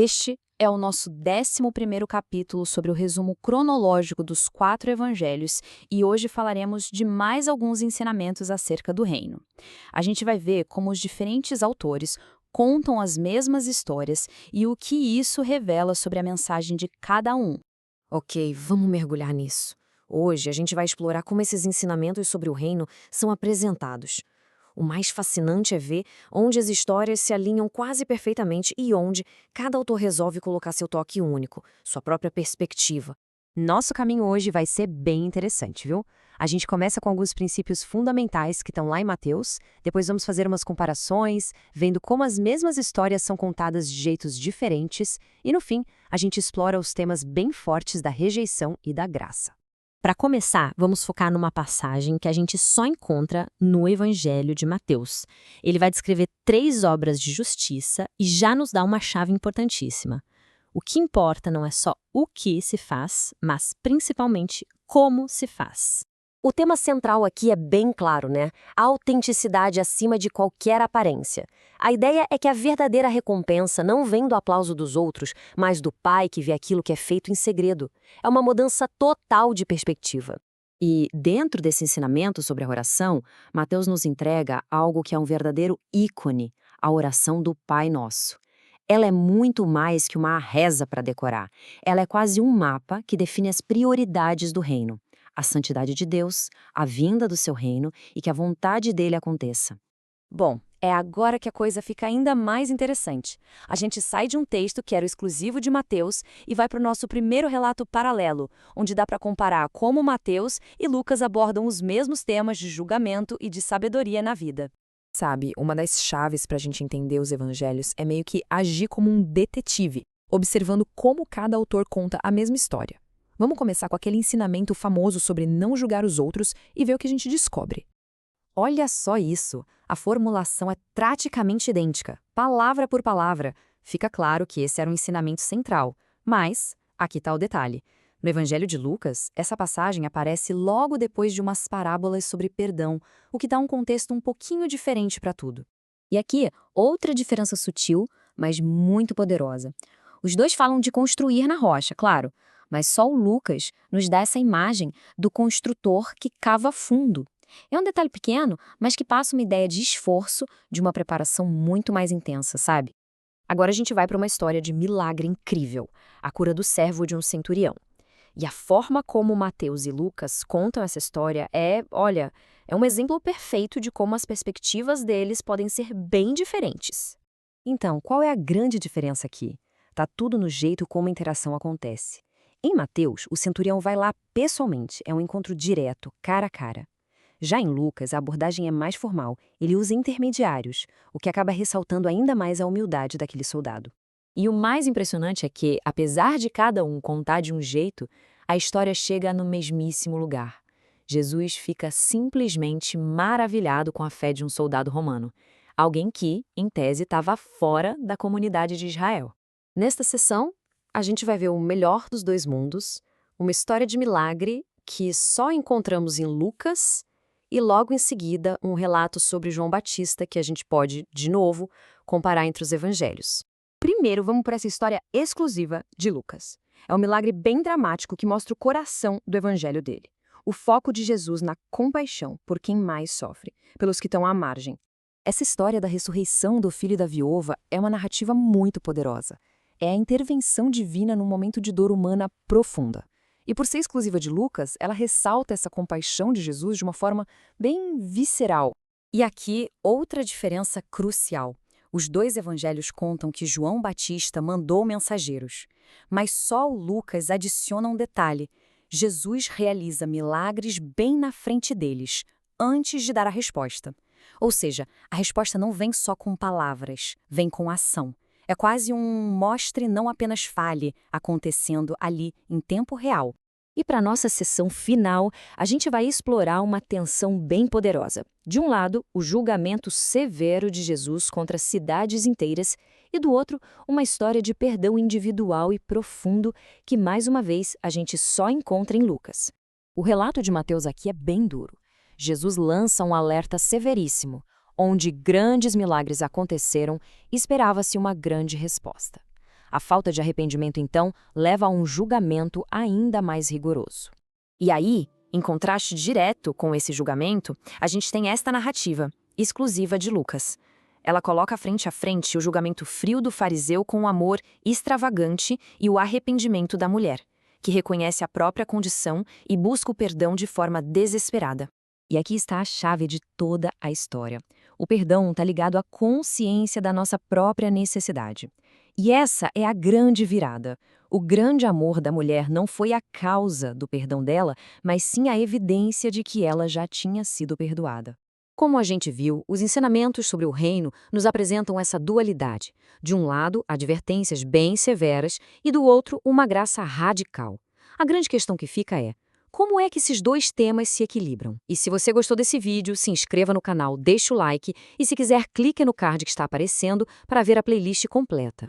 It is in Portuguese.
Este é o nosso 11º capítulo sobre o resumo cronológico dos 4 evangelhos e hoje falaremos de mais alguns ensinamentos acerca do reino. A gente vai ver como os diferentes autores contam as mesmas histórias e o que isso revela sobre a mensagem de cada um. Ok, vamos mergulhar nisso. Hoje a gente vai explorar como esses ensinamentos sobre o reino são apresentados. O mais fascinante é ver onde as histórias se alinham quase perfeitamente e onde cada autor resolve colocar seu toque único, sua própria perspectiva. Nosso caminho hoje vai ser bem interessante, viu? A gente começa com alguns princípios fundamentais que estão lá em Mateus, depois vamos fazer umas comparações, vendo como as mesmas histórias são contadas de jeitos diferentes, e no fim, a gente explora os temas bem fortes da rejeição e da graça. Para começar, vamos focar numa passagem que a gente só encontra no Evangelho de Mateus. Ele vai descrever 3 obras de justiça e já nos dá uma chave importantíssima. O que importa não é só o que se faz, mas principalmente como se faz. O tema central aqui é bem claro, né? A autenticidade acima de qualquer aparência. A ideia é que a verdadeira recompensa não vem do aplauso dos outros, mas do Pai que vê aquilo que é feito em segredo. É uma mudança total de perspectiva. E, dentro desse ensinamento sobre a oração, Mateus nos entrega algo que é um verdadeiro ícone, a oração do Pai Nosso. Ela é muito mais que uma reza para decorar. Ela é quase um mapa que define as prioridades do reino. A santidade de Deus, a vinda do seu reino e que a vontade dele aconteça. Bom, é agora que a coisa fica ainda mais interessante. A gente sai de um texto que era o exclusivo de Mateus e vai para o nosso primeiro relato paralelo, onde dá para comparar como Mateus e Lucas abordam os mesmos temas de julgamento e de sabedoria na vida. Sabe, uma das chaves para a gente entender os evangelhos é meio que agir como um detetive, observando como cada autor conta a mesma história. Vamos começar com aquele ensinamento famoso sobre não julgar os outros e ver o que a gente descobre. Olha só isso! A formulação é praticamente idêntica, palavra por palavra. Fica claro que esse era um ensinamento central. Mas, aqui está o detalhe. No Evangelho de Lucas, essa passagem aparece logo depois de umas parábolas sobre perdão, o que dá um contexto um pouquinho diferente para tudo. E aqui, outra diferença sutil, mas muito poderosa. Os dois falam de construir na rocha, claro, mas só o Lucas nos dá essa imagem do construtor que cava fundo. É um detalhe pequeno, mas que passa uma ideia de esforço, de uma preparação muito mais intensa, sabe? Agora a gente vai para uma história de milagre incrível, a cura do servo de um centurião. E a forma como Mateus e Lucas contam essa história é um exemplo perfeito de como as perspectivas deles podem ser bem diferentes. Então, qual é a grande diferença aqui? Tá tudo no jeito como a interação acontece. Em Mateus, o centurião vai lá pessoalmente, é um encontro direto, cara a cara. Já em Lucas, a abordagem é mais formal, ele usa intermediários, o que acaba ressaltando ainda mais a humildade daquele soldado. E o mais impressionante é que, apesar de cada um contar de um jeito, a história chega no mesmíssimo lugar. Jesus fica simplesmente maravilhado com a fé de um soldado romano, alguém que, em tese, estava fora da comunidade de Israel. Nesta sessão, a gente vai ver o melhor dos dois mundos, uma história de milagre que só encontramos em Lucas e logo em seguida um relato sobre João Batista que a gente pode, de novo, comparar entre os evangelhos. Primeiro, vamos para essa história exclusiva de Lucas. É um milagre bem dramático que mostra o coração do evangelho dele. O foco de Jesus na compaixão por quem mais sofre, pelos que estão à margem. Essa história da ressurreição do filho da viúva é uma narrativa muito poderosa. É a intervenção divina num momento de dor humana profunda. E por ser exclusiva de Lucas, ela ressalta essa compaixão de Jesus de uma forma bem visceral. E aqui, outra diferença crucial. Os dois evangelhos contam que João Batista mandou mensageiros. Mas só o Lucas adiciona um detalhe. Jesus realiza milagres bem na frente deles, antes de dar a resposta. Ou seja, a resposta não vem só com palavras, vem com ação. É quase um mostre, não apenas fale, acontecendo ali em tempo real. E para nossa sessão final, a gente vai explorar uma tensão bem poderosa. De um lado, o julgamento severo de Jesus contra cidades inteiras, e do outro, uma história de perdão individual e profundo que, mais uma vez, a gente só encontra em Lucas. O relato de Mateus aqui é bem duro. Jesus lança um alerta severíssimo. Onde grandes milagres aconteceram, esperava-se uma grande resposta. A falta de arrependimento, então, leva a um julgamento ainda mais rigoroso. E aí, em contraste direto com esse julgamento, a gente tem esta narrativa, exclusiva de Lucas. Ela coloca frente a frente o julgamento frio do fariseu com o amor extravagante e o arrependimento da mulher, que reconhece a própria condição e busca o perdão de forma desesperada. E aqui está a chave de toda a história. O perdão está ligado à consciência da nossa própria necessidade. E essa é a grande virada. O grande amor da mulher não foi a causa do perdão dela, mas sim a evidência de que ela já tinha sido perdoada. Como a gente viu, os ensinamentos sobre o reino nos apresentam essa dualidade. De um lado, advertências bem severas e do outro, uma graça radical. A grande questão que fica é: como é que esses dois temas se equilibram? E se você gostou desse vídeo, se inscreva no canal, deixe o like e se quiser clique no card que está aparecendo para ver a playlist completa.